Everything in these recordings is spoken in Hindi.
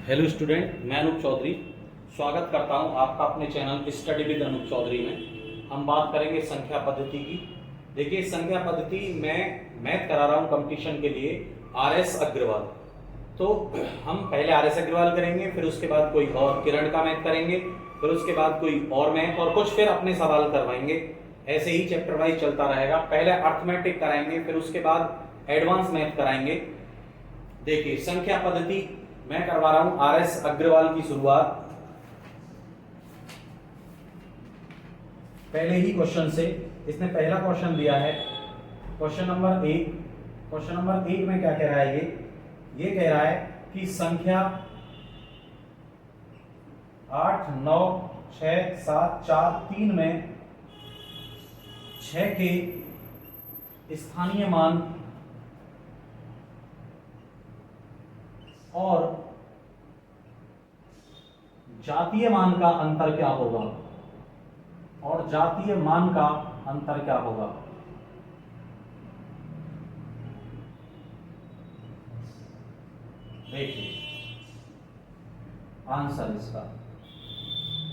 हेलो स्टूडेंट, मैं अनूप चौधरी स्वागत करता हूं आपका अपने channel study with Anoop Chaudhary में। हम बात करेंगे संख्या पद्धति की। देखिए, संख्या पद्धति मैं मैथ करा रहा हूं कंपटीशन के लिए आरएस अग्रवाल। तो हम पहले आरएस अग्रवाल करेंगे, फिर उसके बाद कोई और किरण का मैथ करेंगे, फिर उसके बाद कोई और मैथ और कुछ फिर अपने सवाल करवाएंगे। ऐसे ही चैप्टर वाइज चलता रहेगा। पहले अर्थमेटिक कराएंगे, फिर उसके बाद एडवांस मैथ कराएंगे। देखिए, संख्या पद्धति मैं करवा रहा हूं आरएस अग्रवाल की शुरुआत पहले ही क्वेश्चन से। इसने पहला क्वेश्चन दिया है, क्वेश्चन नंबर 1। क्वेश्चन नंबर 1 में क्या कह रहा है? ये कह रहा है कि संख्या 8, 9, 6, 7, 4, 3 में 6 के स्थानीय मान और जातीय मान का अंतर क्या होगा? और जातीय मान का अंतर क्या होगा? देखिए आंसर इसका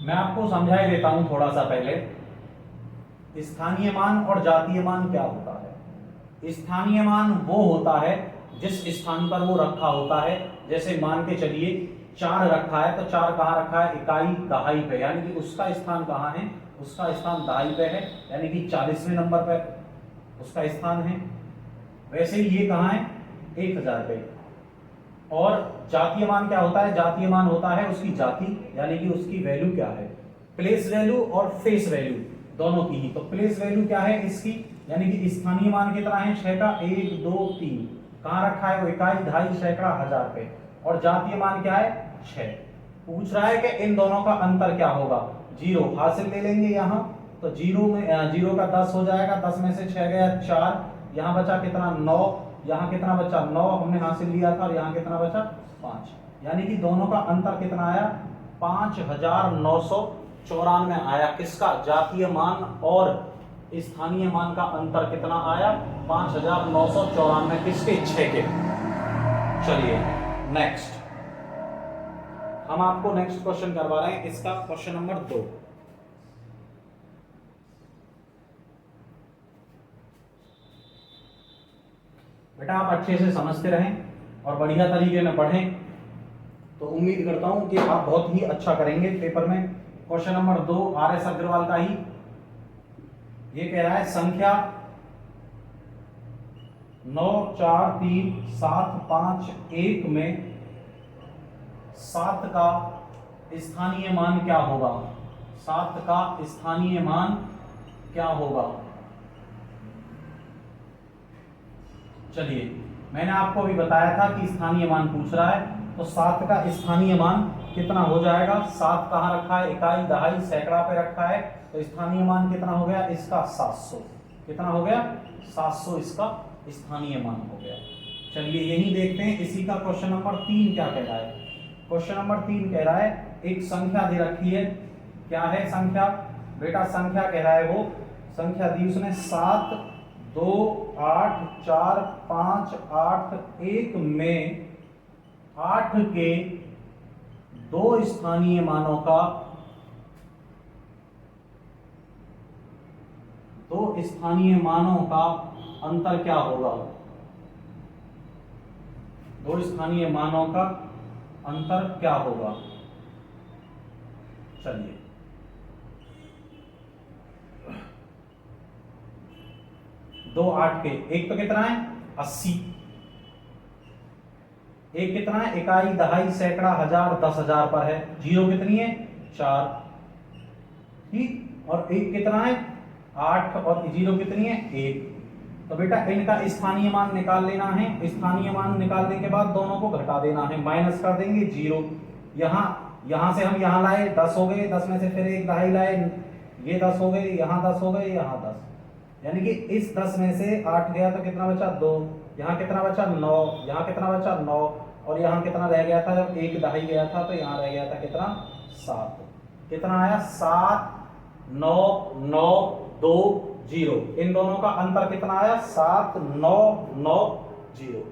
मैं आपको समझा ही देता हूं थोड़ा सा पहले। स्थानीय मान और जातीय मान क्या होता है? स्थानीय मान वो होता है जिस स्थान पर वो रखा होता है। जैसे मान के चलिए 4 रखा है, तो 4 कहाँ रखा है? इकाई दहाई पे, यानी कि उसका स्थान कहाँ है? उसका स्थान दहाई पे है, यानी कि 40वें नंबर पे उसका स्थान है। वैसे ही ये कहाँ है? 1000 पे। और जातीय मान क्या होता है? जातीय मान होता है उसकी जाति, यानी कि उसकी वैल्यू क्या है। प्लेस वैल्यू और फेस वैल्यू दोनों की ही। तो प्लेस वैल्यू क्या है इसकी, यानी कि स्थानीय मान कितना है? 6 का 1, 2, 3 कहाँ रखा है? वो इकाई, दहाई, सैकड़ा, हजार पे। और जातीय मान क्या है? 6। पूछ रहा है कि इन दोनों का अंतर क्या होगा? 0 हासिल ले लेंगे यहाँ, तो 0 का 10 हो जाएगा। 10 में से 6 गया 4, यहाँ बचा कितना? 9। यहाँ कितना बचा? 9 हमने हासिल लिया था, और यहाँ कितना बचा? 5। यानी कि दोनों का अंतर कितना आया? 5994 आया। किसका? जातीय मान और स्थानीय मान का अंतर कितना आया? 5994। किसके? 6 के। चलिए नेक्स्ट, हम आपको नेक्स्ट क्वेश्चन करवा रहे हैं। इसका क्वेश्चन नंबर 2। बेटा आप अच्छे से समझते रहें और बढ़िया तरीके में पढ़ें, तो उम्मीद करता हूं कि आप बहुत ही अच्छा करेंगे पेपर में। क्वेश्चन नंबर 2 आरएस अग्रवाल का ही। ये कह रहा है संख्या 9, 4, 3, 7, 5, 1 में 7 का स्थानीय मान क्या होगा? 7 का स्थानीय मान क्या होगा? चलिए, मैंने आपको भी बताया था कि स्थानीय मान पूछ रहा है, तो 7 का स्थानीय मान कितना हो जाएगा? 7 कहाँ रखा है? इकाई, दहाई, सैकड़ा पे रखा है, तो स्थानीय मान कितना हो गया इसका? 700। कितना हो गया? 700 इसका स्थानीय मान हो गया। चलिए यही देखते हैं इसी का क्वेश्चन नंबर 3 क्या कह रहा है। क्वेश्चन नंबर 3 कह रहा है एक संख्या दे रखी है। क्या है संख्या? बेटा संख्या कह रहा है, वो संख्या दी उसने 7, 2, 8, 4, 5, 8, 1 में 8 के 2 स्थानीय मानों का 2 स्थानीय मानों का अंतर क्या होगा? 2 स्थानीय मानों का अंतर क्या होगा? चलिए 2, 8 के एक तो कितना है? 80। एक कितना है? इकाई, दहाई, सैकड़ा, हजार, 10,000 पर है। 0 कितनी है? 4। ठीक। और एक कितना है? 8। और 0 कितनी है? 1। तो बेटा इनका स्थानीय मान निकाल लेना है। स्थानीय मान निकालने के बाद दोनों को घटा देना है, माइनस कर देंगे 0। यहां से हम यहां लाए 10 हो गए, 10 में से फिर एक दहाई लाए, ये 10 हो गए, यहां 10 हो गए, यहां 10। यानी कि इस 10 में से 8 गया तो कितना बचा? 2। यहाँ कितना बचा? 9। यहाँ कितना बचा? 9। और यहाँ कितना रह गया था? जब एक दहाई गया था तो यहाँ रह गया था कितना? 7। कितना आया? 7, 9, 9, 2, 0। इन दोनों का अंतर कितना आया? 7, 9, 9, 0।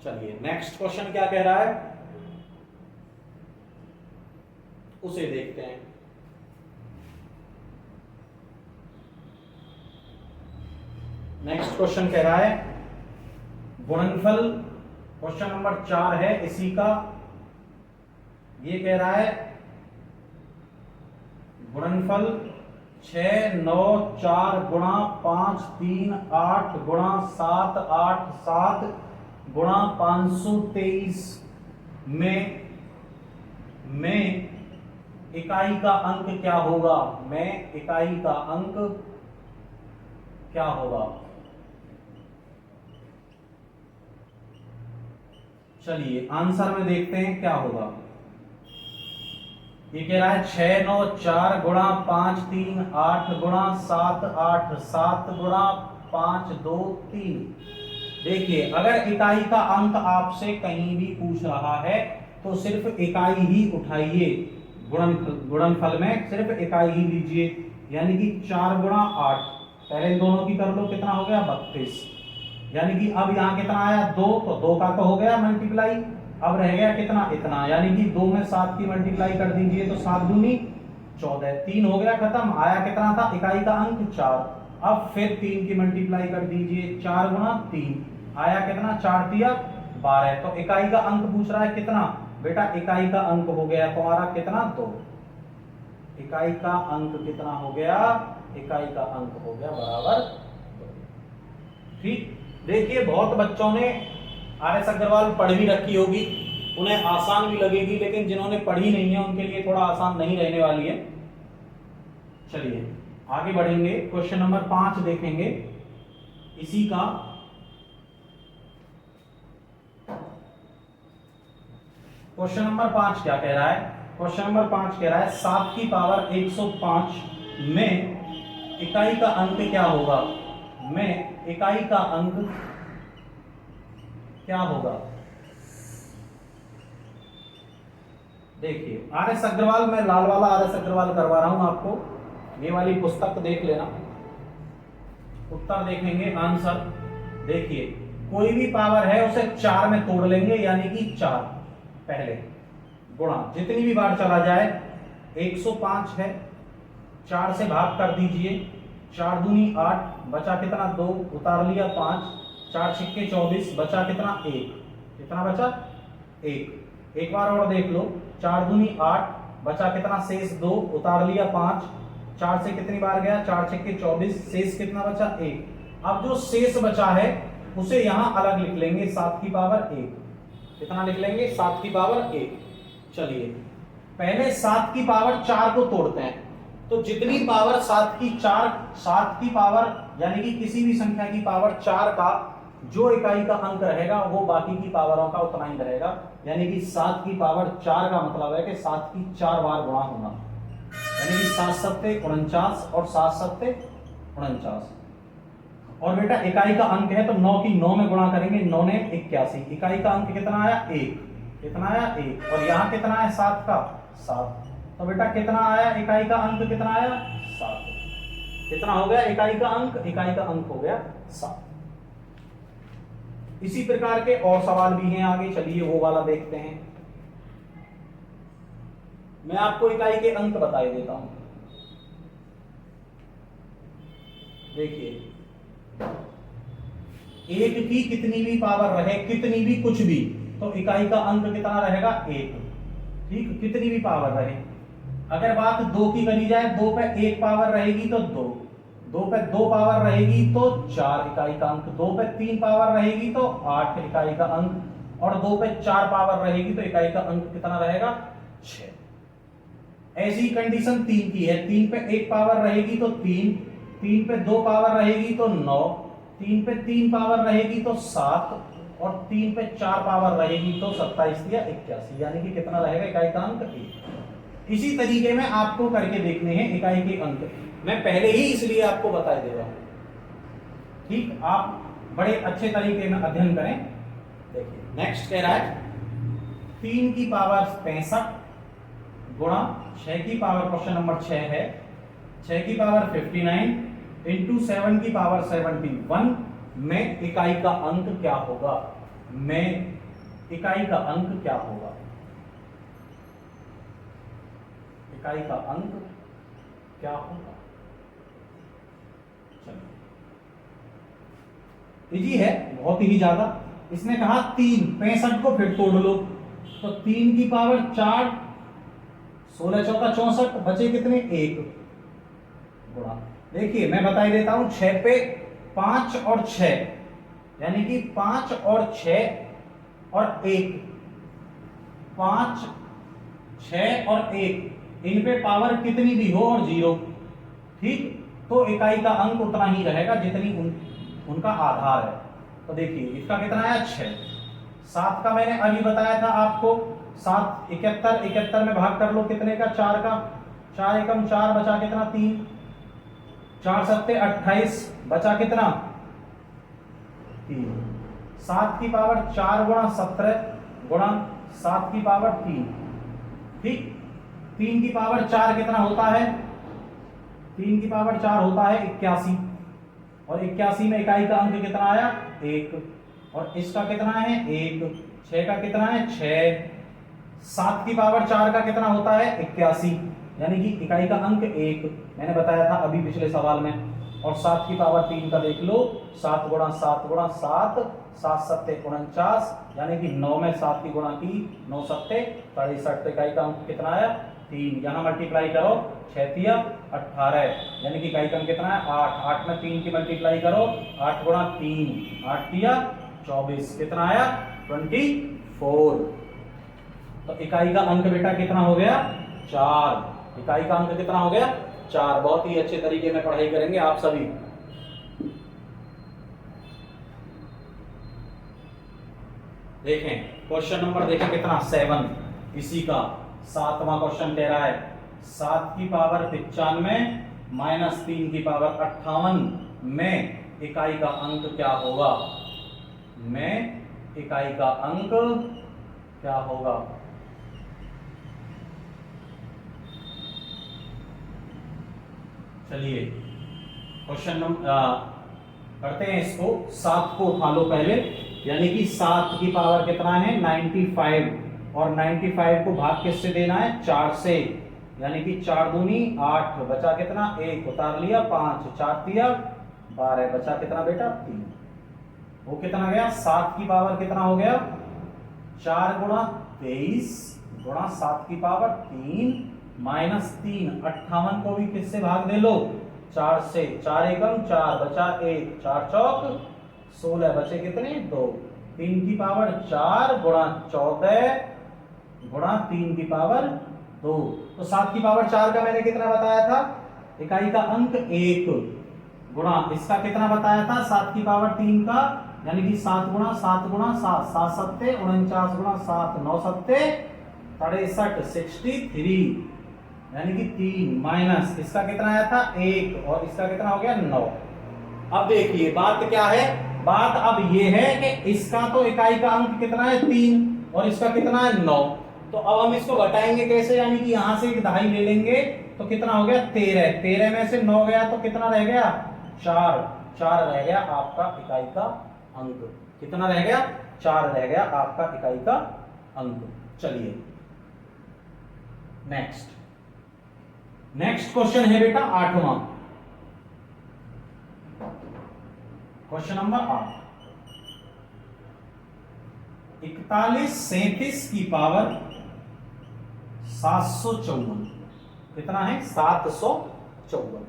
चलिए नेक्स्ट क्वेश्चन क्या कह रहा है? उसे देखते हैं। नेक्स्ट क्वेश्चन कह रहा है गुणनफल, क्वेश्चन नंबर 4 है इसी का। ये कह रहा है गुणनफल 6 9 4 गुणा 5 3 8 गुणा 7 8 7 गुणा 523 में इकाई का अंक क्या होगा? में इकाई का अंक क्या होगा? चलिए आंसर में देखते हैं क्या होगा। ये कह रहा है 6 9 4 गुणा 5 3 8 गुणा 7 8 7 गुणा 5 2 3। देखिए अगर इकाई का अंक आपसे कहीं भी पूछ रहा है तो सिर्फ इकाई ही उठाइए। गुणनफल में सिर्फ इकाई ही लीजिए, यानी कि 4 गुणा 8, पहले इन दोनों की कर लो, कितना हो गया 32। यानी कि अब यहाँ कितना आया 2, तो 2 का तो हो गया मल्टीप्लाई। अब रह गया कितना? इतना, यानी कि 2 में 7 की मल्टीप्लाई कर दीजिए तो 7 दूनी 14, 3 हो गया खत्म। आया कितना था इकाई का अंक? 4। अब फिर 3 की मल्टीप्लाई कर दीजिए, 4 गुणा 3, आया कितना? 4 तिया 12। तो इकाई का अंक पूछ रहा है कितना? बेटा इकाई का अंक हो गया तुम्हारा कितना? 2। इकाई का अंक कितना हो गया? इकाई का अंक हो गया बराबर 2। ठीक, देखिए बहुत बच्चों ने आर एस अग्रवाल पढ़ भी रखी होगी, उन्हें आसान भी लगेगी, लेकिन जिन्होंने पढ़ी नहीं है उनके लिए थोड़ा आसान नहीं रहने वाली है। चलिए आगे बढ़ेंगे, क्वेश्चन नंबर 5 देखेंगे इसी का। क्वेश्चन नंबर 5 क्या कह रहा है? क्वेश्चन नंबर 5 कह रहा है 7 की पावर 105 में इकाई का अंक क्या होगा? में इकाई का अंक क्या होगा? देखिए आर एस अग्रवाल, मैं लाल वाला आर एस अग्रवाल करवा रहा हूं आपको, ये वाली पुस्तक देख लेना। उत्तर देखेंगे, आंसर देखिए, कोई भी पावर है उसे 4 में तोड़ लेंगे, यानी कि 4 पहले गुणा जितनी भी बार चला जाए। 105 है, 4 से भाग कर दीजिए, 4 दूनी 8, बचा कितना? 2, उतार लिया 5, 4 छिक्के 24, बचा कितना? 1। कितना बचा? 1। एक बार और देख लो, 4 दूनी 8, बचा कितना? शेष 2, उतार लिया 5, 4 से कितनी बार गया? 4 छिक्के 24, शेष कितना बचा? 1। अब जो शेष बचा है उसे यहां अलग लिख लेंगे, 7 की पावर 1। कितना लिख लेंगे? 7 की पावर 1। चलिए पहले 7 की पावर 4 को तोड़ते हैं, तो जितनी पावर 7 की पावर यानी कि किसी भी संख्या की पावर 4 का जो इकाई का अंक रहेगा वो बाकी की पावरों का उतना ही रहेगा। यानी कि 7 की पावर 4 का मतलब है कि 7 की 4 बार गुणा होना, यानी कि 7 सत्ते 49 और 7 सत्ते 49। और बेटा इकाई का अंक है तो 9 की 9 में गुणा करेंगे, 9 ने 81। इकाई का अंक कितना आया? 1। कितना आया? 1। और यहाँ कितना है 7 का? 7। तो बेटा कितना आया इकाई का अंक? कितना आया? 7। कितना हो गया इकाई का अंक? इकाई का अंक हो गया 7। इसी प्रकार के और सवाल भी हैं आगे, चलिए वो वाला देखते हैं। मैं आपको इकाई के अंक बता देता हूं। देखिए 1 की कितनी भी पावर रहे, कितनी भी कुछ भी, तो इकाई का अंक कितना रहेगा? 1। ठीक, कितनी भी पावर रहे। अगर बात 2 की करी जाए, 2 पे 1 पावर रहेगी तो 2, 2 पे 2 पावर रहेगी तो 4 इकाई का अंक, 2 पे 3 पावर रहेगी तो 8 इकाई का अंक, और 2 पे 4 पावर रहेगी तो इकाई का अंक कितना रहेगा? 6। ऐसी कंडीशन 3 की है, 3 पे 1 पावर रहेगी तो 3, 3 पे 2 पावर रहेगी तो 9, 3 पे 3 पावर रहेगी तो 7, और 3 पे 4 पावर रहेगी तो 27 या 81, यानी कि कितना रहेगा इकाई का अंक? 1। इसी तरीके में आपको करके देखने हैं इकाई के अंक, मैं पहले ही इसलिए आपको बता दे रहा हूं। ठीक, आप बड़े अच्छे तरीके में अध्ययन करें। देखिए नेक्स्ट कह रहा है 3 की पावर 65 गुणा 6 की पावर, क्वेश्चन नंबर 6 है, 6 की पावर 59 इंटू 7 की पावर 71 में इकाई का अंक क्या होगा? में इकाई का अंक क्या होगा? इकाई का अंक क्या होगा? चलिए, इजी है बहुत ही ज्यादा। इसने कहा 3, 65 को फिर तोड़ लो, तो 3 की पावर 4, 16 चौका 64, बचे कितने? 1 गुणा, देखिए मैं बता ही देता हूं, 6 पे 5 और 6, यानी कि 5 और 6 और 1, 5, 6 और 1, इन पे पावर कितनी भी हो और 0, ठीक, तो इकाई का अंक उतना ही रहेगा जितनी उनका आधार है। तो देखिए इसका कितना आया? 6। 7 का मैंने अभी बताया था आपको, 7 71, 71 में भाग कर लो कितने का? 4 का, 4 एकम 4, बचा कितना? 3, 4 सत्ते 28, बचा कितना? 3। 7 की पावर 4 गुणा 17 गुणा 7 की पावर 3, ठीक, 3 की पावर 4 कितना होता है? 3 की पावर 4 होता है 81, और 81 में इकाई का अंक कितना आया? 1, और इसका कितना है? 1। 6 का कितना है? 6। 7 की पावर 4 का कितना होता है? 81, यानी कि इकाई का अंक 1, मैंने बताया था अभी पिछले सवाल में। और 7 की पावर 3 का देख लो, 7 गुणा 7 गुणा 7, 7 सत्ते 49, यानी कि 9 में 7 की गुणा की, 9 सत्ते 63, इकाई का अंक कितना आया? 3। यहां मल्टीप्लाई करो, 6 तिया 18, यानी कि इकाई का अंक कितना है? 8। 8 में 3 की मल्टीप्लाई करो, 8 गुणा 3, 8 तिया 24, कितना आया? 24। तो इकाई का अंक बेटा कितना हो गया? 4। इकाई का अंक कितना हो गया? 4। बहुत ही अच्छे तरीके में पढ़ाई करेंगे आप सभी। देखें क्वेश्चन नंबर, देखें कितना? 7, इसी का 7वां क्वेश्चन कह रहा है 7 की पावर 95 माइनस 3 की पावर 58 में इकाई का अंक क्या होगा? में इकाई का अंक क्या होगा? चलिए क्वेश्चन नंबर करते हैं इसको। 7 को उठा लो पहले, यानी कि 7 की पावर कितना है? 95, और 95 को भाग किससे देना है? 4 से, यानी कि 4 दूनी 8, बचा कितना? 1, उतार लिया 5, 4 तिया 12, बचा कितना बेटा? 3। वो कितना गया? 7 की पावर कितना हो गया? 4 गुणा 23 गुणा 7 की पावर 3 माइनस 3, 58 को भी किससे भाग दे लो? 4 से, 4 एकम 4, बचा 1, 4 चौक 16, बचे कितने? 2। 3 की पावर 4 गुणा 14 गुणा 3 की पावर 2, तो 7 की पावर 4 का मैंने कितना बताया था? इकाई का अंक 1, गुणा इसका कितना बताया था? 7 की पावर 3 का, यानी कि 7 गुणा 7 गुणा 7, 7 सत्ते 49 गुणा 7, 9 सत्ते 63, 63, यानी कि 3, माइनस इसका कितना आया था? 1, और इसका कितना हो गया? 9। अब देखिए बात क्या है? बात अब ये है कि इसका तो इकाई का अंक कितना है? 3, और इसका कितना है? 9। तो अब हम इसको घटाएंगे कैसे? यानी कि यहां से एक दहाई ले लेंगे, तो कितना हो गया? 13। 13 में से 9 गया तो कितना रह गया? 4। 4 रह गया आपका इकाई का अंक। कितना रह गया? 4 रह गया आपका इकाई का अंक। चलिए नेक्स्ट क्वेश्चन है बेटा 8वां, क्वेश्चन नंबर 8। 41 37 की पावर 754, कितना है? 754।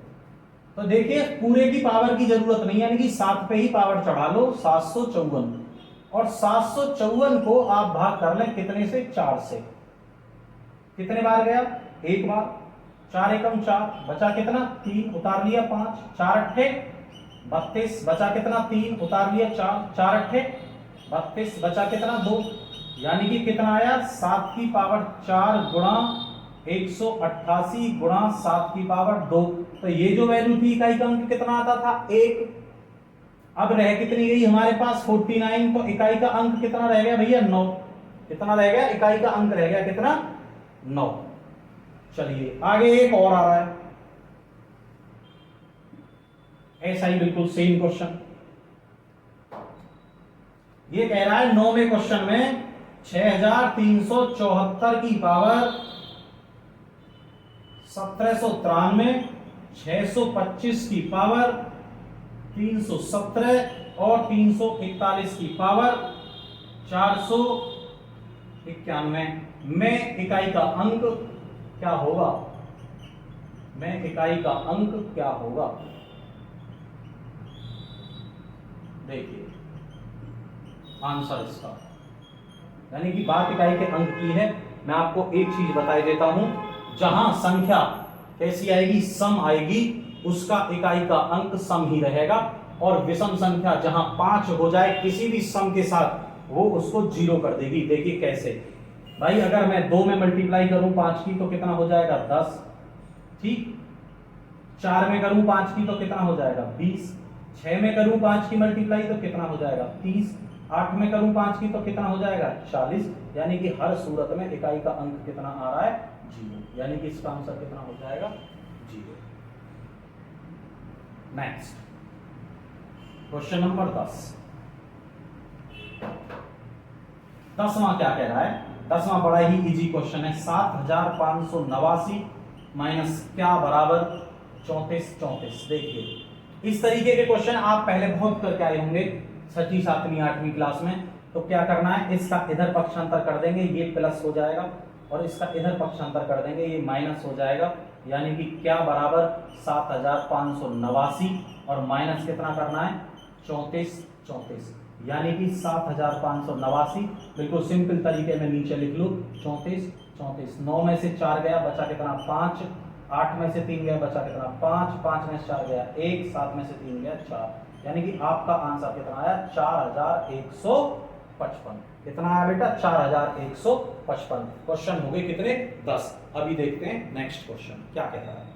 तो देखिए पूरे की पावर की जरूरत नहीं, यानी कि 7 पे ही पावर चढ़ा लो, 754, और 754 को आप भाग कर लें कितने से? 4 से। कितने बार गया? 1 बार। 4 एकम 4, बचा कितना? 3, उतार लिया 5, 4 अट्ठे 32, बचा कितना? 3, उतार लिया 4, 4 अट्ठे 32, बचा कितना? 2, यानी कि कितना आया? 7 की पावर 4 गुणा 188 गुणा 7 की पावर 2। तो ये जो वैल्यू थी इकाई का अंक कितना आता था? 1। अब रह कितनी गई हमारे पास? 49, तो इकाई का अंक कितना रह गया भैया? 9। कितना रह गया? इकाई का अंक रह गया कितना? 9। चलिए आगे एक और आ रहा है, ऐसा ही बिल्कुल सेम क्वेश्चन। ये कह रहा है 9वें क्वेश्चन में 6374 की पावर 1793, 625 की पावर 317 और 341 की पावर 491 में इकाई का अंक क्या होगा? में इकाई का अंक क्या होगा? देखिए आंसर इसका, यानी कि बात इकाई के अंक की है। मैं आपको एक चीज बताई देता हूं, जहां संख्या कैसी आएगी? सम आएगी, उसका इकाई का अंक सम ही रहेगा। और विषम संख्या जहां 5 हो जाए किसी भी सम के साथ, वो उसको 0 कर देगी। देखिए कैसे भाई, अगर मैं 2 में मल्टीप्लाई करूं 5 की तो कितना हो जाएगा? 10। ठीक, 4 में करूं 5 की तो कितना हो जाएगा? 20। 6 में करूं 5 की मल्टीप्लाई तो कितना हो जाएगा? 30। 8 में करूं 5 की तो कितना हो जाएगा? 40। यानी कि हर सूरत में इकाई का अंक कितना आ रहा है? 0। यानी कि इसका आंसर कितना हो जाएगा? 0। Next question number 10। 10वां क्या कह रहा है? 10वां बड़ा ही इजी क्वेश्चन है। 7589 माइनस क्या बराबर 34। देखिए इस तरीके के क्वेश्चन आप पहले बहुत करके आए होंगे 6वीं 7वीं 8वीं क्लास में। तो क्या करना है, इसका इधर पक्षांतर कर देंगे, ये प्लस हो जाएगा, और इसका इधर पक्षांतर कर देंगे, ये माइनस हो जाएगा। यानी कि क्या बराबर 7589 और माइनस कितना करना है? 34। यानी कि 7589 बिल्कुल सिंपल तरीके में नीचे लिख लो 34। 9 में से 4 गया, बचा कितना? 5। 8 में से 3 गया, बचा कितना? 5। 5 में से 4 गया 1। 7 में से 3 गया 4। यानी कि आपका आंसर कितना आया? 4155। कितना आया बेटा? 4155। क्वेश्चन हो गए कितने? 10। अभी देखते हैं नेक्स्ट क्वेश्चन क्या कहता है।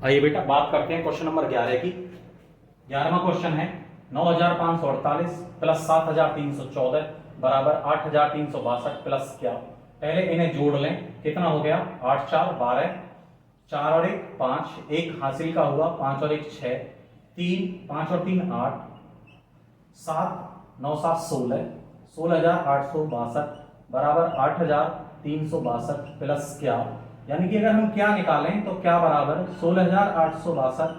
आइए बेटा बात करते हैं क्वेश्चन नंबर 11 की। 11वां क्वेश्चन है 9548 प्लस 7314 बराबर 8362 प्लस क्या? पहले इन्हें जोड़ लें, कितना हो गया? 8 4 12, 4 और 1 5, 1 हासिल का हुआ, 5 और 1 6, 3 5 और 3 8, 7 9 7 16, 16862 बराबर 8362 प्लस क्या? यानी कि अगर हम क्या निकालें तो क्या बराबर 16862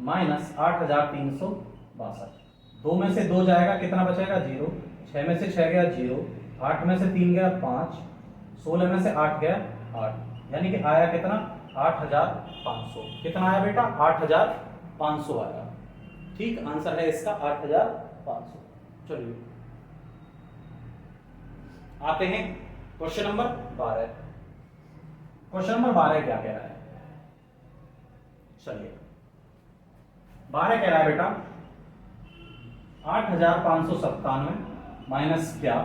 माइनस 8362। 2 में से 2 जाएगा, कितना बचेगा? 0। 6 में से 6 गया 0। 8 में से 3 गया 5। 16 में से 8 गया 8। यानी कि आया कितना? 8500। कितना आया बेटा? 8500 आया। ठीक, आंसर है इसका 8500। चलिए आते हैं क्वेश्चन नंबर 12। क्वेश्चन नंबर 12 क्या कह रहा है? चलिए 12 कह रहा है बेटा 8597 माइनस क्या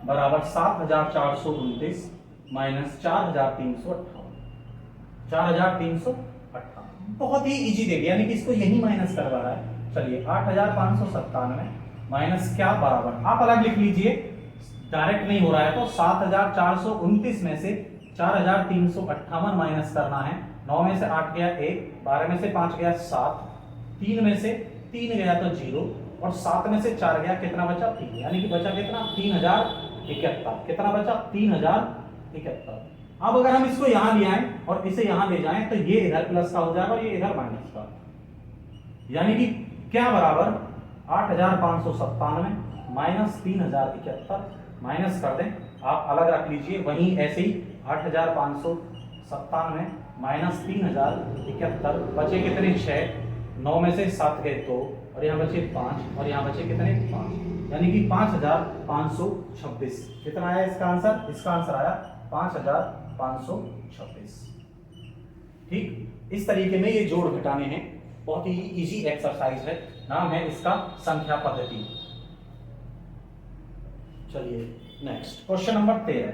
बराबर 7429 माइनस 4358। 4358 बहुत ही इजी दे दिया, यानी कि इसको यही माइनस करवा रहा है। चलिए 8597 माइनस क्या बराबर, आप अलग लिख लीजिए, डायरेक्ट नहीं हो रहा है तो 7429 में से 4358 माइनस करना है। 9 में से 8 गया 1, 12 में से 5 गया 7, 3 में से 3 गया तो 0, और 7 में से 4 गया, कितना बचा? 3। यानी कि बचा कितना? 3071। कितना बचा? 3071। अब अगर हम इसको यहां ले आए और इसे यहां ले जाएं तो ये इधर प्लस का हो जाएगा और ये इधर माइनस का। यानी कि क्या बराबर 8597 माइनस 3071 माइनस कर दें, आप अलग रख लीजिए, वहीं ऐसे ही 8597 माइनस 3071 बचे कितने? 6। 9 में से 7 गए 2, और यहाँ बचे 5, और यहाँ बचे कितने? 5। यानी कि 5526। कितना आया इसका आंसर? इसका आंसर आया 5526। ठीक, इस तरीके में ये जोड़ घटाने हैं, बहुत ही इजी एक्सरसाइज है, नाम है इसका संख्या पद्धति। चलिए नेक्स्ट क्वेश्चन नंबर 13।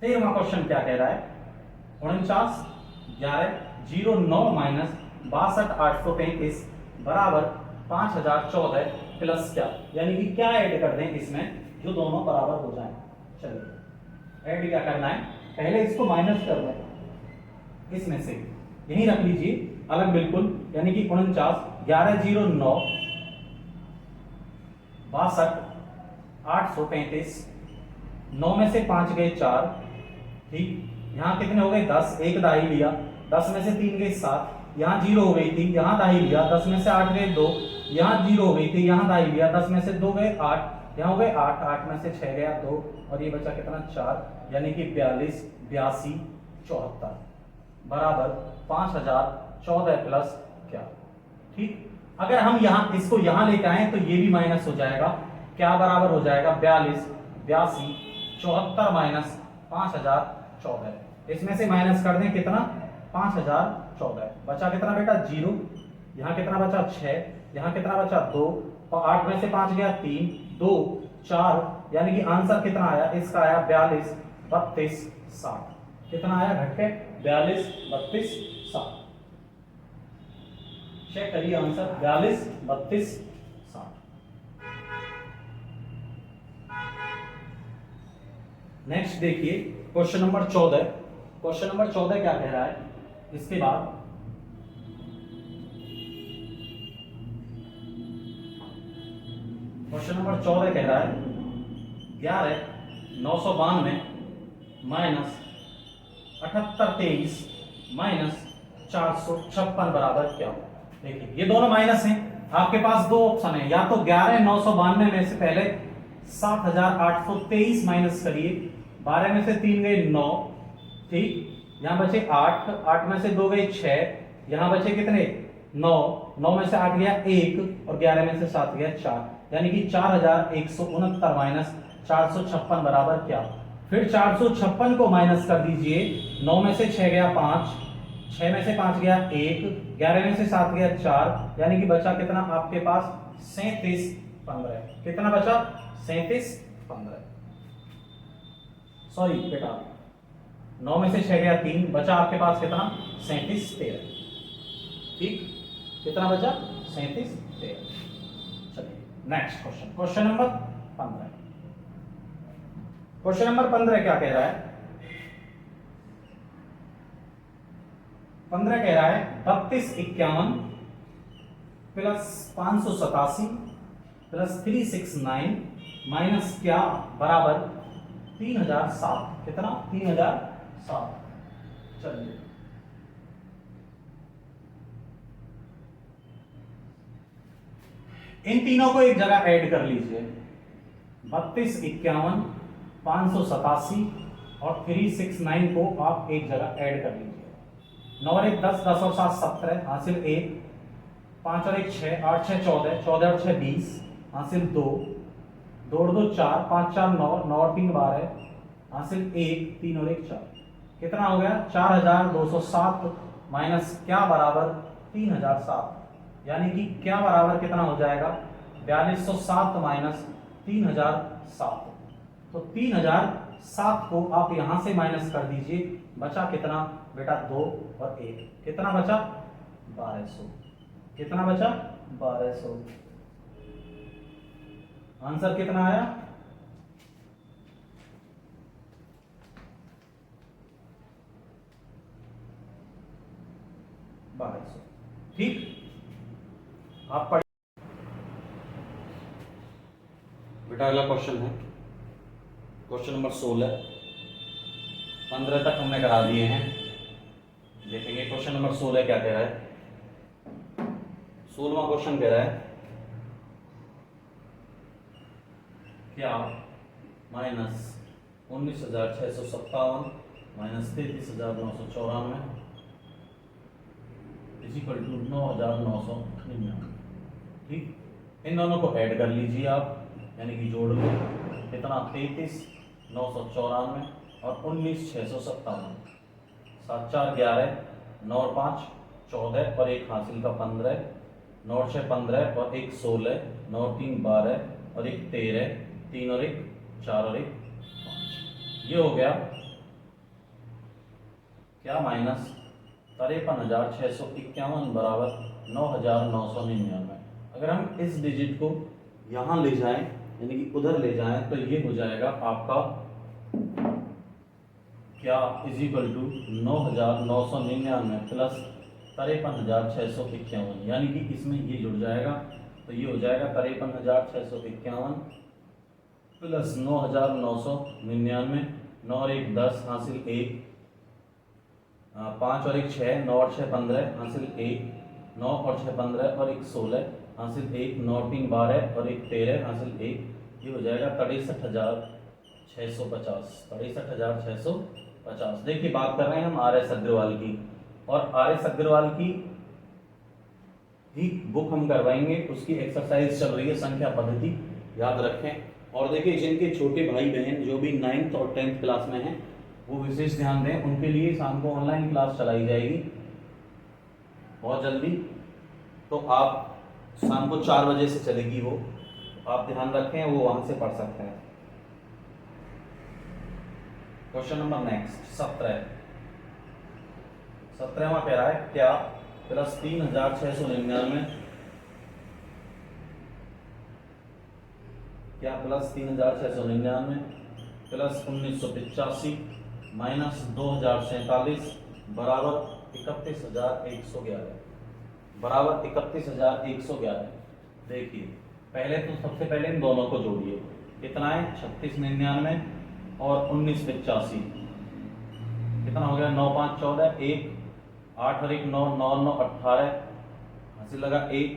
13वां क्वेश्चन क्या कह रहा है? 49 11 09 माइनस 62,833 बराबर 5014 प्लस क्या? यानी कि क्या ऐड कर दें इसमें जो दोनों बराबर हो जाएं। चलिए ऐड क्या करना है, पहले इसको माइनस कर दें, इसमें से यही रख लीजिए अलग बिल्कुल, यानी कि 49 11 09 62 835। 9 में से 5 गए 4, ठीक। यहाँ कितने हो गए 10, एक दाही लिया, 10 में से 3 गए 7, यहाँ 0 हो गई थी, यहाँ दाही लिया, 10 में से 8 गए 2, यहाँ 0 हो गई थी, यहाँ दाही लिया, 10 में से 2 गए 8, यहाँ हो गए 8, 8 में से 6 गया 2, और ये बचा कितना 4, यानी कि 42, 82, 74 बराबर 5014 प्लस क्या, ठीक। अगर हम यहाँ इसको यहाँ लेके आए तो ये भी माइनस हो जाएगा, क्या बराबर हो जाएगा 42, 82, 74 माइनस 5014। इसमें से माइनस कर दें कितना 5014, बचा कितना बेटा 0, यहाँ कितना बचा 6, यहाँ कितना बचा 2, 8 में से 5 गया 3, 2, 4, यानी कि आंसर कितना आया इसका आया 42, 32, 60। कितना आया घट के 42, 32, 60। चेक करिए आंसर 42, 32, 60। नेक्स्ट देखिए क्वेश्चन नंबर 14। क्वेश्चन नंबर 14 क्या कह रहा है, इसके बाद क्वेश्चन नंबर 14 कह रहा है 11,992 माइनस 7823 माइनस 456 बराबर क्या हो। देखिए ये दोनों माइनस हैं, आपके पास दो ऑप्शन है, या तो 11,992 में से पहले 7,823 माइनस करिए, 12 में से 3 गए 9, ठीक। यहाँ बचे 8, 8 में से 2 गए 6, यहाँ बचे कितने 9, 9 में से 8 गया 1, और 11 में से 7 गया 4, यानी कि 4169 माइनस 456 बराबर क्या। फिर 456 को माइनस कर दीजिए, 9 में से 6 गया 5, 6 में से 5 गया 1, 11 में से 7 गया 4, यानी कि बचा कितना आपके पास 37, 15। कितना बचा 37, 15। सॉरी बेटा 9 में से 6 गया 3, बचा आपके पास कितना 37, 13, ठीक। कितना बचा 37, 13। चलिए next question, question number 15। Question number 15 क्या कह रहा है, 15 कह रहा है 3251 प्लस 587 प्लस 369 माइनस क्या बराबर 3007। कितना 3007। चलिए इन तीनों को एक जगह ऐड कर लीजिए, 3251, 587 और 369 को आप एक जगह ऐड कर लीजिए। 9 और 1 10, 10 और 7 17, हासिल 1, 5 और 1 6, 8 6 14, 14 और 6 20, हासिल 2, 2 और 2 4, 5 4 9, 9 और 3 12, हासिल 1, 3 और 1 4। कितना हो गया 4207 माइनस क्या बराबर 3007, यानी कि क्या बराबर कितना हो जाएगा 4207 माइनस 3007। तो 3007 को आप यहां से माइनस कर दीजिए, बचा कितना बेटा 2 और 1, कितना बचा 1200। कितना बचा 1200। आंसर कितना आया 1200, ठीक। आप पढ़ बेटा अगला क्वेश्चन है क्वेश्चन नंबर 16। 15 तक हमने करा दिए हैं, देखेंगे क्वेश्चन नंबर 16 क्या कह रहा है। 16वां क्वेश्चन कह रहा है क्या माइनस 19,657 माइनस 33,994 इक्वल टू 9,999, ठीक। इन दोनों को ऐड कर लीजिए आप, यानी कि जोड़ लो, कितना 33,994 और 19,657, 7 4 11, 9 और 5 14 और 1 हासिल का 15, 9 और 6 15 और 1 16, 9 और 3 12 और 1 13, 3 और 1 4 और 1 5। ये हो गया क्या माइनस 53,651 बराबर 9,999। अगर हम इस डिजिट को यहाँ ले जाएं, यानी कि उधर ले जाएं, तो ये हो जाएगा आपका क्या इज इक्वल टू 9,999 प्लस 53,651, यानी कि इसमें ये जुड़ जाएगा, तो ये हो जाएगा 53,651 प्लस 9,999, 9 और 1 10 हासिल 1, 5 और 1 6, 9 और 6 15 हासिल 1, 9 और 6 15 और 1 16 हासिल 1, 9 और 3 12 और 1 13 हासिल 1, ये हो जाएगा 63,650, 63,650। देखिए बात कर रहे हैं हम आर एस अग्रवाल की, और आर एस अग्रवाल की ही बुक हम करवाएंगे, उसकी एक्सरसाइज चल रही है संख्या पद्धति, याद रखें। और देखिए जिनके छोटे भाई बहन जो भी 9th और 10th क्लास में हैं वो विशेष ध्यान दें, उनके लिए शाम को ऑनलाइन क्लास चलाई जाएगी बहुत जल्दी, तो आप शाम को 4 बजे से चलेगी वो, आप ध्यान रखें, वो वहां से पढ़ सकते हैं। क्वेश्चन नंबर नेक्स्ट 17वां कह रहा है क्या प्लस 3,699, क्या प्लस 3,699 प्लस 1,985 माइनस 2,047 बराबर 31,111, बराबर 31,111। देखिए पहले तो सबसे पहले इन दोनों को जोड़िए, कितना है 3699 और 1985, कितना हो गया 9 5 14, 1 8 और 1 9, 9 9 18 हासिल लगा 1,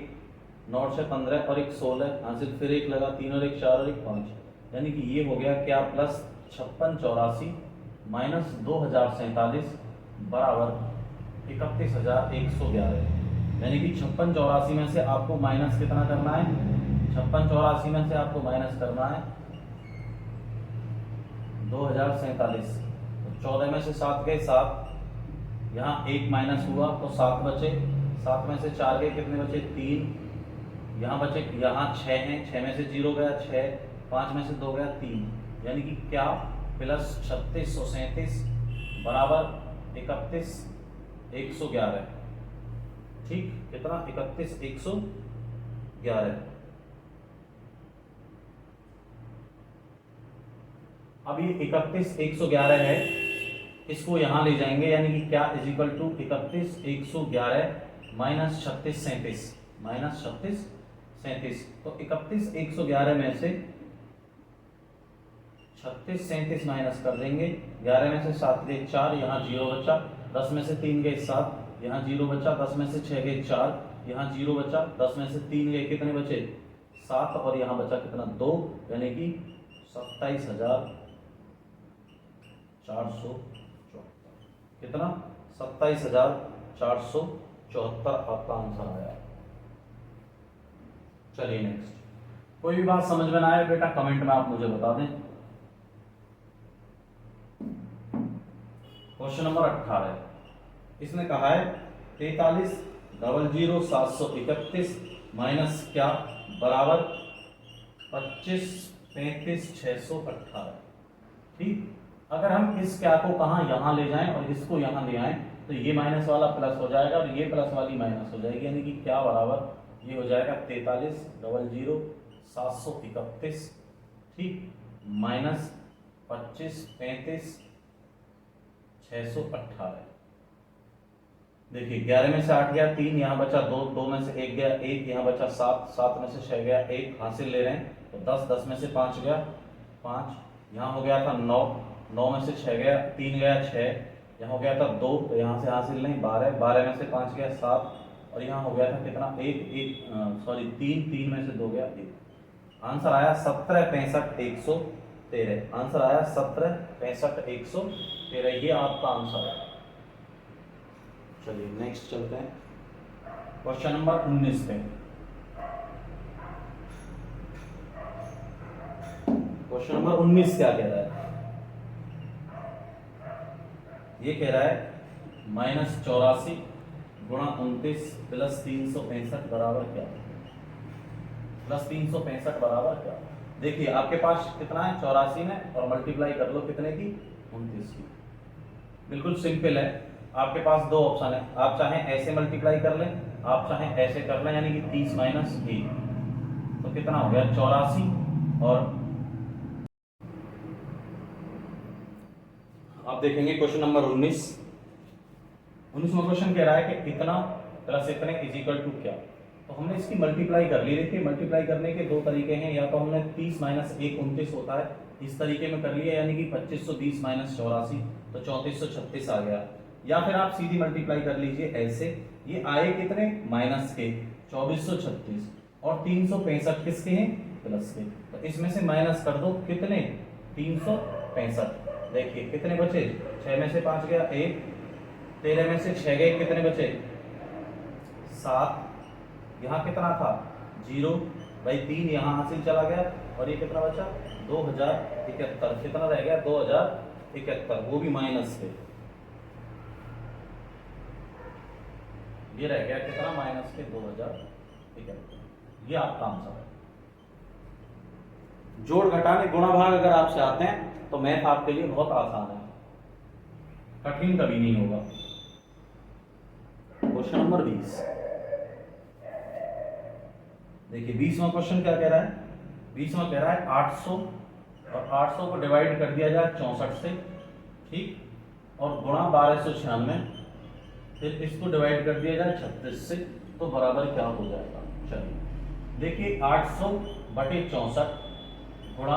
9 और 6 15 और 1 16 हासिल फिर 1 लगा 3 और 1 4 और 1 5, यानी कि ये हो गया क्या प्लस 5684 माइनस 2047 बराबर 31,111, यानी कि 5684 में से आपको माइनस कितना करना है, 5684 में से आपको माइनस करना है 2047, 14 में से 7 गए 7, यहाँ 1 माइनस हुआ तो 7 बचे, 7 में से 4 गए कितने बचे 3, यहाँ बचे, यहाँ 6 हैं, 6 में से 0 गया 6, 5 में से 2 गया 3, यानी कि क्या प्लस 3637 बराबर 31,111, ठीक, कितना 31,111। अब ये 31,111 है, इसको यहां ले जाएंगे, यानी कि क्या is equal to 31,111 minus 3637, minus 3637, तो 31,111 में से 3637 माइनस कर देंगे, 11 में से 7 गए 4, यहाँ 0 बचा, 10 में से 3 गए 7, यहाँ 0 बचा, 10 में से 6 गए 4, यहाँ 0 बचा, 10 में से 3 गए कितने बचे 7, और यहाँ बचा कितना 2, यानी कि 27,474, कितना 27,474 आपका आंसर आया। चलिए नेक्स्ट, कोई भी बात समझ में ना आए बेटा कमेंट में आप मुझे बता दें। क्वेश्चन नंबर 18, इसने कहा है 43,00,731 माइनस क्या बराबर 25,35,618, ठीक। अगर हम इस क्या को कहा यहां ले जाएं और इसको यहां ले आएं तो ये माइनस वाला प्लस हो जाएगा और ये प्लस वाली माइनस हो जाएगी, यानी कि क्या बराबर ये हो जाएगा 43,00,731, ठीक, माइनस 25,35,618। देखिए 11 में से 8 गया 3, यहाँ बचा 2, 2 में से 1 गया 1, यहाँ बचा 7, 7 में से 6 गया 1, हासिल ले रहे हैं तो 10, 10 में से 5 गया 5, यहाँ हो गया था 9, 9 में से 6 गया 3 गया 6, यहाँ हो गया था 2, तो यहाँ से हासिल नहीं 12, 12 में से 5 गया 7, और यहाँ हो गया था कितना 3, 3 में से 2 गया 1, आंसर आया 17,65,113, आंसर आया 17,65,113, ये आपका आंसर है। चलिए नेक्स्ट चलते हैं क्वेश्चन नंबर 19 पे। क्वेश्चन नंबर 19 क्या कह रहा है, ये कह रहा है -84 गुणा 29 प्लस 365 बराबर क्या, प्लस 365 बराबर क्या। देखिए आपके पास कितना है 84 में, और मल्टीप्लाई कर लो कितने की 29 की, बिल्कुल सिंपल है। आपके पास दो ऑप्शन है, आप चाहें ऐसे मल्टीप्लाई कर लें, आप चाहें ऐसे कर लें, यानी कि 30 माइनस 1, तो कितना हो गया 84, और आप देखेंगे क्वेश्चन नंबर 19 में क्वेश्चन कह रहा है कि इतना प्लस इतने इज इक्वल टू क्या। तो हमने इसकी मल्टीप्लाई कर ली। देखिए मल्टीप्लाई करने के दो तरीके हैं, या तो हमने 30 माइनस 1 29 होता है, इस तरीके में कर लिया, यानी कि 2520 माइनस 84 तो 3436 आ गया। या फिर आप सीधी मल्टीप्लाई कर लीजिए ऐसे, ये आए कितने माइनस के 2436 और 365 किसके हैं प्लस के, तो इसमें से माइनस कर दो कितने 365। देखिए कितने बचे, 6 में से 5 गया 1, 13 में से 6 गए कितने बचे 7, यहाँ कितना था 0 भाई 3 यहाँ हासिल चला गया, और ये कितना बचा 2071, कितना रह गया 2071, वो भी माइनस के, ये रह गया कितना माइनस के 2071। ये आपका आंसर है। जोड़ घटाने गुणा भाग अगर आपसे आते हैं तो मैथ आपके लिए बहुत आसान है, कठिन कभी नहीं होगा। क्वेश्चन नंबर 20, देखिए 20वां क्वेश्चन क्या कह रहा है, 20वां कह रहा है 800 और 800 को डिवाइड कर दिया जाए 64 से, ठीक, और गुणा 1296, फिर इसको डिवाइड कर दिया जाए 36 से, तो बराबर क्या हो जाएगा। चलिए देखिए 800 बटे 64 गुणा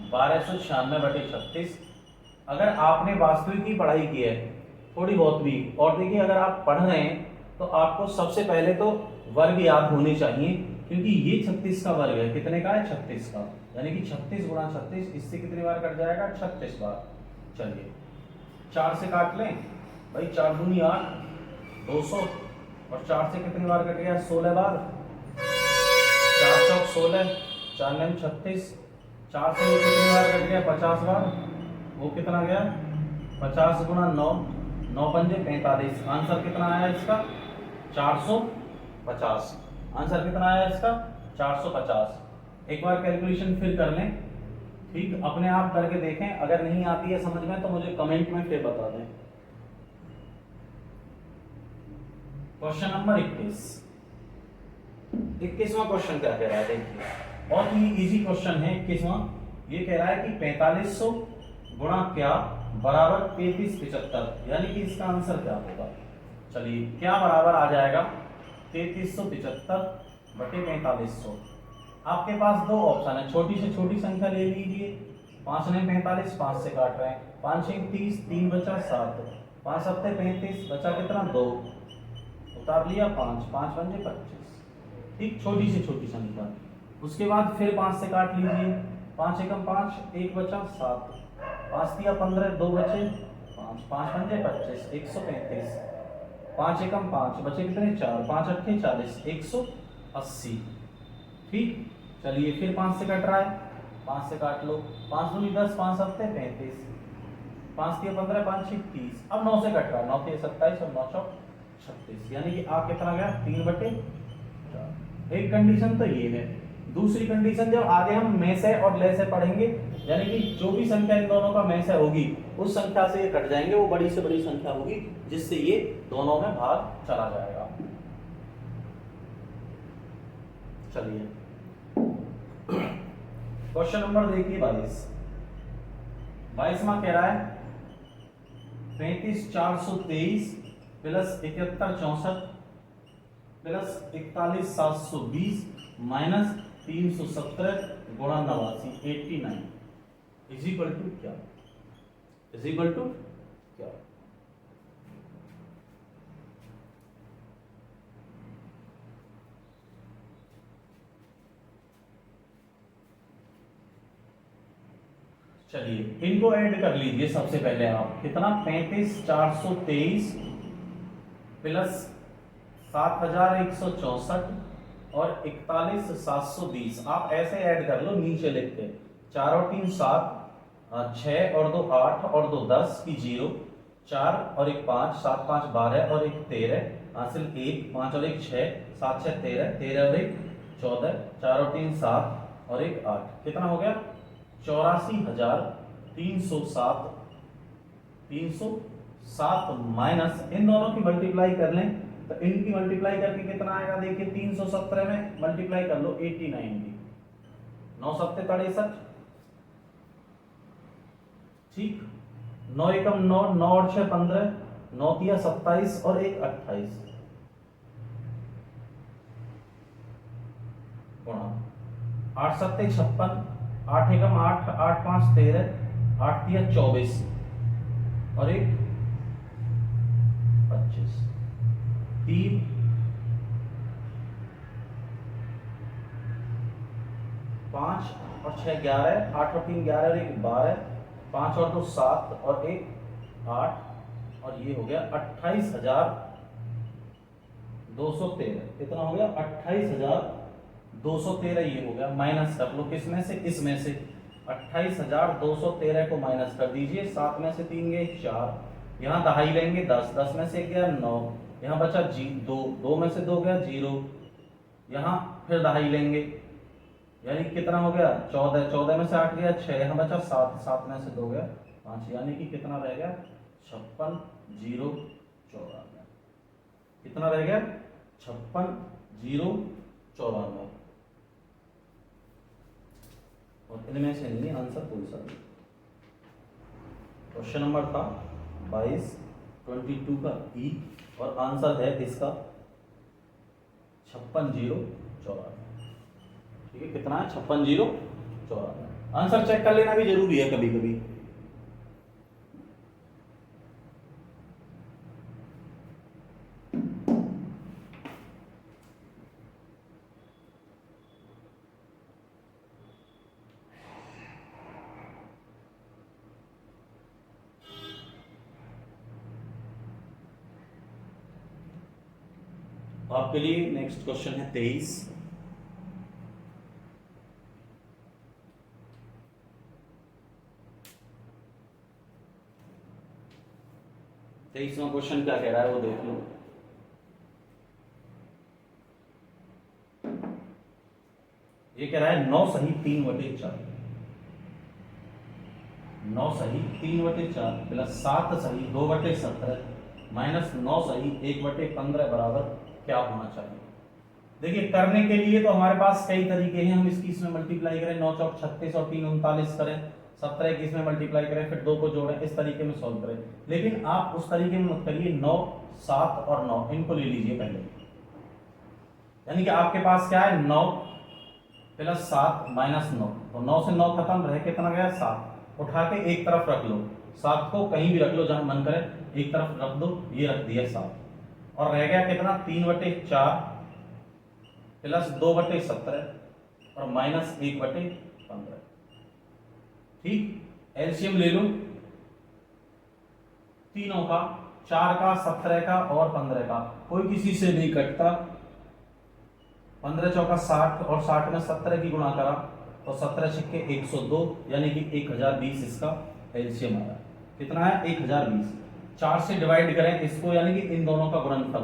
1296 बटे 36। अगर आपने वास्तविक की पढ़ाई की है थोड़ी बहुत भी, और देखिए अगर आप पढ़ रहे हैं तो आपको सबसे पहले तो वर्ग याद होने चाहिए, क्योंकि ये 36 का वर्ग है, कितने का है 36 का, यानी कि 36 गुणा 36, इससे कितनी बार कट जाएगा 36 बार। चलिए 4 से काट लें भाई, 4 दूनी 8 200, और 4 से कितनी बार कट गया 16 बार, 4 चौक 16, 4 नम 36, 4 से कितनी बार कट गया 50 बार, वो कितना गया 50 गुणा 9, 9 पंजे 45, आंसर कितना आया इसका 450। आंसर कितना आया इसका 450। एक बार कैलकुलेशन फिर कर लें, ठीक, अपने आप करके देखें, अगर नहीं आती है समझ में तो मुझे कमेंट में फिर बता दें। क्वेश्चन नंबर 21वां क्वेश्चन क्या कह रहा है, देखिए और ये इजी क्वेश्चन है 21वां। ये कह रहा है कि 4500 गुणा क्या बराबर 3375, यानी कि इसका आंसर क्या होगा। चलिए क्या बराबर आ जाएगा 3375 बटे 4500। आपके पास दो ऑप्शन है, छोटी से छोटी संख्या ले लीजिए, 5 ने 45, 5 से काट रहे हैं, 5 1 30, 3 बचा 7, 5 7 35, बचा कितना 2, उतार लिया 5, 5 पंजे 25, ठीक, छोटी से छोटी संख्या। उसके बाद फिर 5 से काट लीजिए, 5 एकम 5, 1 बचा 7, 5 दिया 15, 2 बचे 5, 5 पंजे 25, 135, 5 एकम 5 बचे कितने 4, 5 अट्ठे 40, 180, ठीक। चलिए फिर 5 से कट रहा है, 5 से काट लो, 5 दूनी 10, 5 सत्ते 35, 5 दिया 15, 5 6 30। अब 9 से कट रहा है, 9 के 27 और 9 चौक 36, यानी कि आ कितना गया 3 बटे 4। एक कंडीशन तो ये है। दूसरी कंडीशन जब आगे हम में से और ले से पढ़ेंगे, यानी कि जो भी संख्या इन दोनों का में से होगी उस संख्या से ये कट जाएंगे, वो बड़ी से बड़ी संख्या होगी जिससे ये दोनों में भाग चला जाएगा। चलिए क्वेश्चन नंबर देखिए 22वां कह रहा है 35423 प्लस 7164 प्लस 41720 माइनस 317 गुणा 89 89 इज इक्वल टू क्या, इज इक्वल टू क्या। चलिए इनको ऐड कर लीजिए सबसे पहले आप, कितना 35423 प्लस 7164 और 41720, आप ऐसे ऐड कर लो नीचे लिख के, 4 और 3 7, 6 और 2 8 और 2 10 की 0, 4 और 1 5, 7 5 12 और 1 13, हासिल 1, 5 और 1 6, 7 6 13, 13 और 1 14, 4 और 3 7 और 1 8, कितना हो गया 84,307 307 माइनस इन दोनों की मल्टीप्लाई कर लें तो इनकी मल्टीप्लाई करके कितना आएगा, देखिए 317 में मल्टीप्लाई कर लो 89 की, 9 7 63, ठीक, 9 एकम 9, 9 और 6 15, 9 तिया 27 और 1 28, 8 सत्ते 56, 8 एकम 8, 8 5 13, 8 तिया 24 और 1 25, 3 5 और 6 11, 8 और 3 11 और 1 12, 5 और 2 7 और 1 8 और ये हो गया 28,213। कितना हो गया? 28,213 ये हो गया। माइनस कर लो किसमें से? इसमें से 28,213 को माइनस कर दीजिए। 7 में से 3 गए 4, यहाँ दहाई लेंगे 10, 10 में से 1 गया 9, यहाँ बचा 2, 2 में से 2 गया 0, यहाँ फिर दहाई लेंगे यानी कितना हो गया? 14, 14 में से 8 गया 6, यहाँ बचा 7, 7 में से 2 गया 5, यानी कि कितना रह गया? 56,094। कितना रह गया? 56,094। और इनमें से नहीं आंसर कोई सा नहीं। क्वेश्चन नंबर था 22 का ई और आंसर है इसका 56,094। ठीक है, कितना है? 56,094। आंसर चेक कर लेना भी जरूरी है कभी कभी। आपके लिए नेक्स्ट क्वेश्चन है 23। तेईसवां क्वेश्चन क्या कह रहा है वो देख लो। ये कह रहा है 9 सही 3/4, 9 सही 3/4 प्लस 7 सही 2/17 माइनस 9 सही 1/15 बराबर क्या होना चाहिए? देखिए, करने के लिए तो हमारे पास कई तरीके हैं। हम इसकी इसमें मल्टीप्लाई करें, 9 चौक 36 और 3 39 करें, 17 की इसमें मल्टीप्लाई करें, फिर 2 को जोड़ें, इस तरीके में सॉल्व करें। लेकिन आप उस तरीके में मत करिए। 9 7 और 9 इनको ले लीजिए पहले। यानी कि आपके पास क्या है? 9 प्लस 7 माइनस 9, तो 9 से 9 खत्म रहे, कितना गया? 7। उठा के एक तरफ रख लो, 7 को कहीं भी रख लो जहां मन करे, एक तरफ रख दो, ये रख दिया 7। और रह गया कितना? 3/4 प्लस 2/17 और माइनस 1/15। ठीक, एलसीएम ले लो तीनों का, 4 का 17 का और 15 का, कोई किसी से नहीं कटता। 15 चौका 60 और 60 में 17 की गुणा करा तो 17 छिक्के 102, यानी कि 1020 इसका एलसीएम आया। कितना है? 1020। 4 से डिवाइड करें इसको, यानी कि इन दोनों का गुणनफल,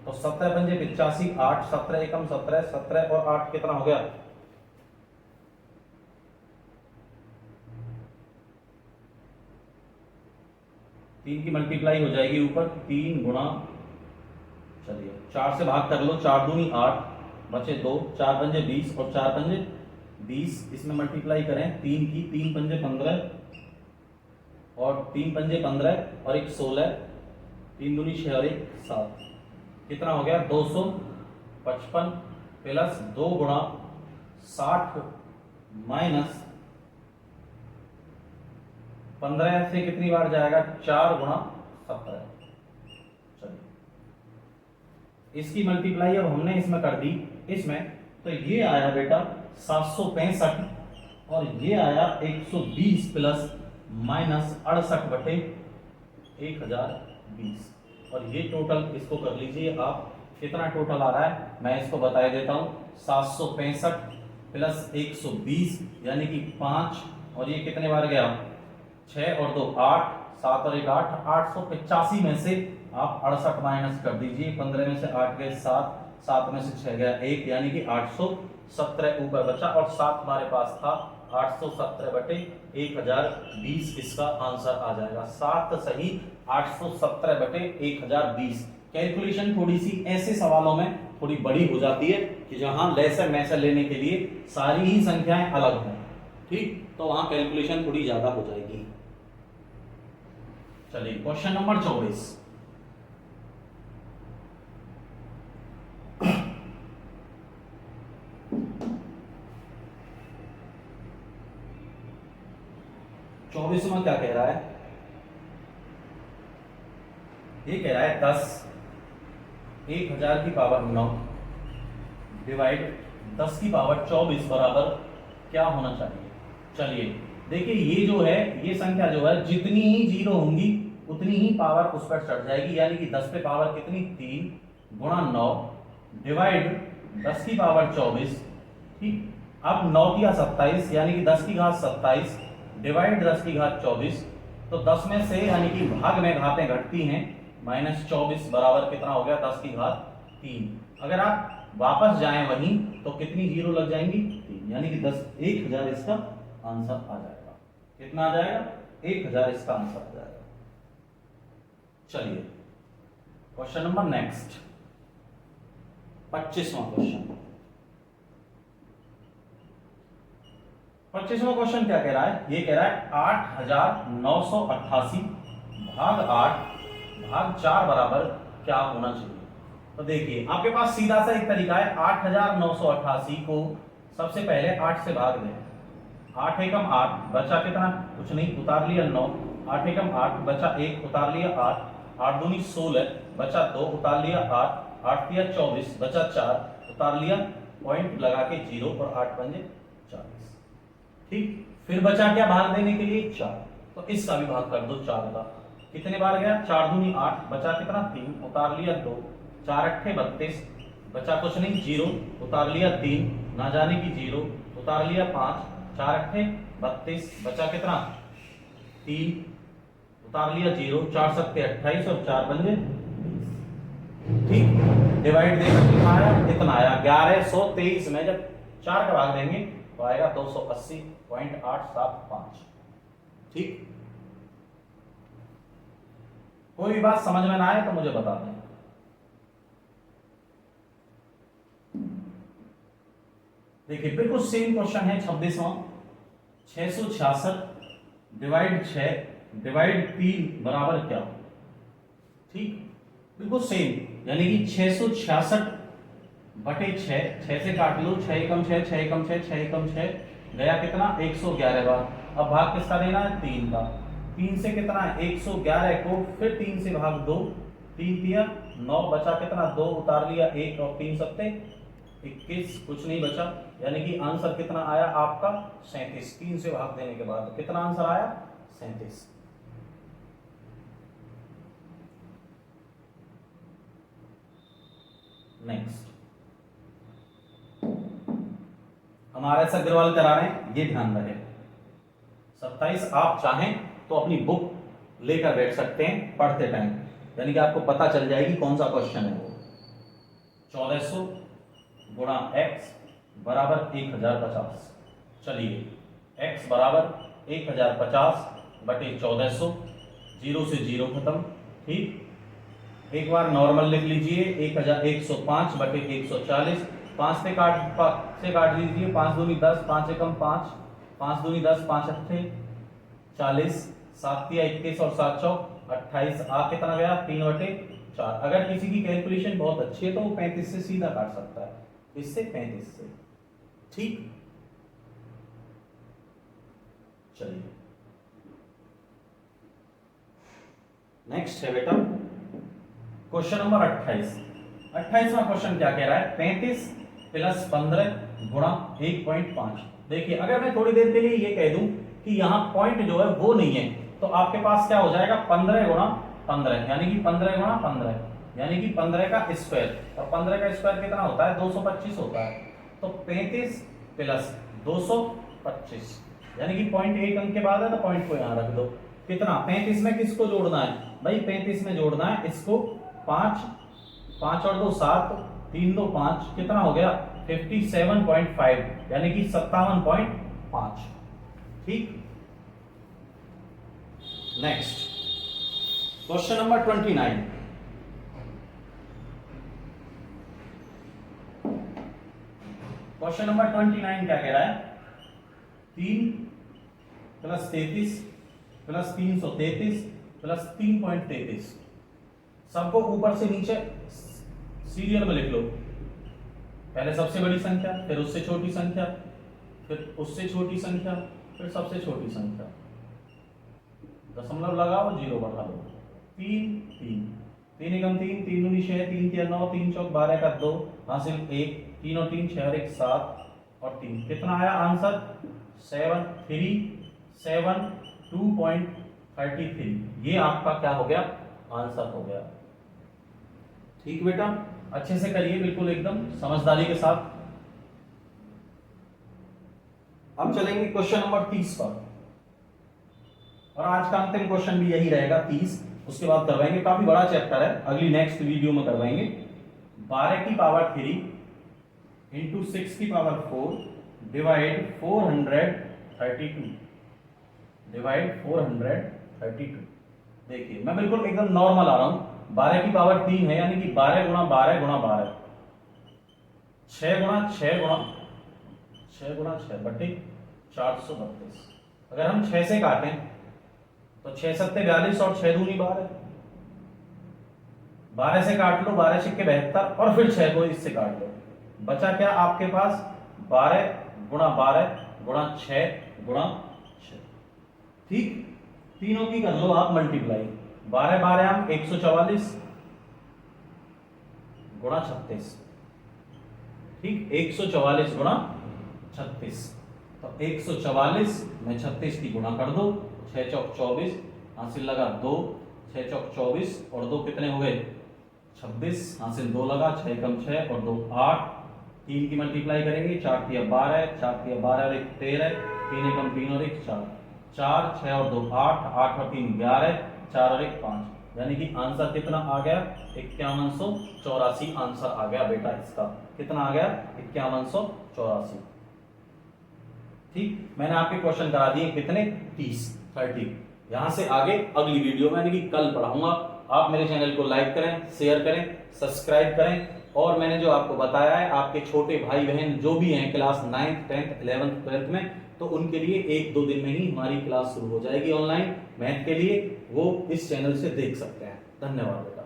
तो 17 पंजे 85, 8 17 एकम 17, 17 और 8 कितना हो गया? 3 की मल्टीप्लाई हो जाएगी ऊपर, 3 गुणा, चलिए 4 से भाग कर लो, 4 दूनी 8, बचे 2, 4 पंजे 20 और 4 पंजे 20, इसमें मल्टीप्लाई करें 3 की, 3 पंजे 15 और 3 पंजे 15 और 1 16, 3 दूनी 6 और 1 7, कितना हो गया? 255 प्लस 2 गुणा 60 माइनस 15 से कितनी बार जाएगा? 4 गुणा 17। चलिए, इसकी मल्टीप्लाई अब हमने इसमें कर दी, इसमें तो ये आया बेटा 765 और ये आया 120 प्लस माइनस 68/1020 और ये टोटल इसको कर लीजिए आप। कितना टोटल आ रहा है मैं इसको बता देता हूं। 765 प्लस 120 यानी कि 5 और ये कितने बार गया? 6 और 2 8, 7 और 1 8, 885 में से आप 68 माइनस कर दीजिए। 15 में से 8 गए 7, 7 में से 6 गया 1, यानी कि 817 ऊपर बचा और 7 हमारे पास था। 817/1020 इसका आंसर आ जाएगा। 7 सही 817/1020। कैलकुलेशन थोड़ी सी ऐसे सवालों में थोड़ी बड़ी हो जाती है कि जहां लेसर मैसर लेने के लिए सारी ही संख्याएं अलग हों, ठीक, तो वहां कैलकुलेशन थोड़ी ज्यादा हो जाएगी। चलिए क्वेश्चन नंबर 24। 24वां क्या कह रहा है, ये कह रहा है 10 1000 की पावर 9 डिवाइड 10 की पावर 24 बराबर क्या होना चाहिए। चलिए देखिए, ये जो है ये संख्या जो है जितनी ही जीरो होंगी उतनी ही पावर उस पर चढ़ जाएगी, यानी कि 10 पे पावर कितनी 3 गुणा 9 डिवाइड 10 की पावर 24। ठीक, अब 9 की घात 27 यानी कि 10 की घात 27 डिवाइड 10 की घात 24। तो 10 में से यानी कि भाग में घातें घटती हैं, -24 बराबर कितना हो गया 10 की घात 3। अगर आप वापस जाएं वहीं तो कितनी जीरो लग जाएंगी 3, यानी कि 1000 इसका आंसर आ जाएगा। कितना आ जाएगा 1000 इसका आंसर आ जाएगा। चलिए क्वेश्चन नंबर नेक्स्ट 25वां क्वेश्चन। 25वां क्वेश्चन क्या कह रहा है, ये कह रहा है 8988 भाग 8 भाग 4 बराबर क्या होना चाहिए। तो देखिए आपके पास सीधा सा एक तरीका है, 8988 को सबसे पहले 8 से भाग दें। 8 एकम 8 बचा कितना, कुछ नहीं, उतार लिया 9। 8 एकम 8 बचा 1, उतार लिया 8। 8 दूनी 16 बचा 2, उतार लिया 8। 8 दिया 24 बचा 4, उतार लिया पॉइंट लगा के 0 और 8 पंजे 40। ठीक, फिर बचा क्या भाग देने के लिए 4, तो इसका भी भाग कर दो 4 का। कितने बार गया 4 दूनी 8 बचा कितना 3, उतार लिया 2। 4 अट्ठे 32 बचा कुछ नहीं 0, उतार लिया 3, ना जाने की 0, उतार लिया 5। 4 अट्ठे 32 बचा कितना 3, उतार लिया 0। 4 सत्ते 28 और 4 पंजे 20। ठीक, डिवाइड देखो कितना आया, इतना आया 1123 में जब 4 का भाग देंगे तो आएगा 280.875। ठीक, कोई भी बात समझ में ना आए तो मुझे बता दें। देखिए बिल्कुल सेम क्वेश्चन है 26वां। 666 डिवाइड 6 डिवाइड 3 बराबर क्या। ठीक, बिल्कुल सेम, यानी कि 666 बटे 6, 6 से काट लो, 6 एकम 6, 6 एकम 6, 6 एकम 6 गया कितना 111 बार। अब भाग किसका देना है 3 का। 3 से कितना है 111 को फिर 3 से भाग 2, 3 दिया 9 बचा कितना 2, उतार लिया 1 और 3 सत्ते 21, कुछ नहीं बचा, यानी कि आंसर कितना आया आपका 37। 3 से भाग देने के बाद कितना आंसर आया 37। नेक्स्ट हमारे से अग्रवाल करा रहे हैं, ये ध्यान रहे। 27 आप चाहें तो अपनी बुक लेकर बैठ सकते हैं पढ़ते टाइम, यानी कि आपको पता चल जाएगी कौन सा क्वेश्चन है वो। 1400 गुणा x बराबर 1050। चलिए x बराबर 1050 बटे 1400, 0 से 0 खत्म। ठीक, एक बार नॉर्मल लिख लीजिए 1105 बटे 140। 5 से काट लीजिए, 5 दूनी 10, 5 एकम 5, 5 दूनी 10, 5 अट्ठे 40, 7 तिया 21 और 7 चौक 28। आ कितना गया 3 बटे 4। अगर किसी की कैलकुलेशन बहुत अच्छी है तो वो 35 से सीधा काट सकता है, इससे 35 से। ठीक, चलिए नेक्स्ट है बेटा क्वेश्चन नंबर 28। 28वां क्वेश्चन क्या कह रहा है, 35 प्लस 15 गुणा 1.5। देखिए अगर मैं थोड़ी देर के लिए ये कह दूं कि यहाँ पॉइंट जो है वो नहीं है, तो आपके पास क्या हो जाएगा 15 गुणा 15, यानी कि 15 गुणा 15, यानी कि 15 का स्क्वायर, और 15 का स्क्वायर कितना होता है 225 होता है। तो 35 प्लस 225, यानी कि पॉइंट एक अंक के बाद है तो पॉइंट को यहाँ रख दो। कितना 35 में किसको जोड़ना है भाई, 35 में जोड़ना है इसको 5, 5 और 2 7, 3 2 5, कितना हो गया 57.5, यानी कि 57.5। ठीक, next question number 29। Question number 29 क्या कह रहा है, 3 प्लस 33 प्लस 333 प्लस 3.33। सबको ऊपर से नीचे सीरियल में लिख लो। पहले सबसे बड़ी संख्या, फिर उससे छोटी संख्या, फिर उससे छोटी संख्या, फिर सबसे छोटी संख्या। दशमलव लगाओ, 0 बढ़ा दो, 3 3 3 एकम 3, 3 दूनी 6, 3 तिया 9, 3 चौक 12 का 2 हासिल 1, 3 और 3 6 और 1 7 और 3 कितना आया आंसर 737.33। ये आपका क्या हो गया आंसर हो गया। ठीक बेटा, अच्छे से करिए, बिल्कुल एकदम समझदारी के साथ। अब चलेंगे क्वेश्चन नंबर 30 पर, और आज का अंतिम क्वेश्चन भी यही रहेगा 30, उसके बाद करवाएंगे, काफी बड़ा चैप्टर है, अगली नेक्स्ट वीडियो में करवाएंगे। 12 की पावर 3 इंटू 6 की पावर 4 डिवाइड 432 डिवाइड 432। देखिए मैं बिल्कुल एकदम नॉर्मल आ रहा हूं, 12 की पावर 3 है यानी कि 12 गुणा 12 गुणा 12, 6 गुणा 6 गुणा 6 गुणा 6 बटे 432। अगर हम 6 से काटें तो 6 सत्ते 42 और 6 दूनी 12, 12 से काट लो, 12 छिक्के 72 और फिर 6 को इससे काट लो, बचा क्या आपके पास 12 गुणा 12 गुणा 6 गुणा 6। ठीक, तीनों की कर लो आप मल्टीप्लाई, 12 12 144 गुणा 36। ठीक, 144 गुणा 36, तो 144 में 36 की गुणा कर दो, 6 चौक 24 हासिल लगा 2, 6 चौक 24 और 2 कितने हो गए 26 हासिल 2 लगा, 6 कम 6 और 2 8, 3 की मल्टीप्लाई करेंगे, 4 तिया 12, 4 तिया 12 और 1 13, 3 एकम 3 और 1 4, 4 6 और 2 8, 8 और 3 11, 4 और 1 5, यानी कि आंसर कितना आ गया 5184 आंसर आ गया बेटा इसका। कितना आ गया 5184। ठीक, मैंने आपके क्वेश्चन करा दिए कितने 30। यहां से आगे अगली वीडियो में यानी कि कल पढ़ाऊंगा। आप मेरे चैनल को लाइक करें, शेयर करें, सब्सक्राइब करें, और मैंने जो आपको बताया है आपके छोटे भाई बहन जो भी हैं class 9th 10th 11th 12th में, तो उनके लिए 1-2 दिन में ही हमारी क्लास शुरू हो जाएगी ऑनलाइन मैथ के लिए, वो इस चैनल से देख सकते हैं। धन्यवाद बेटा।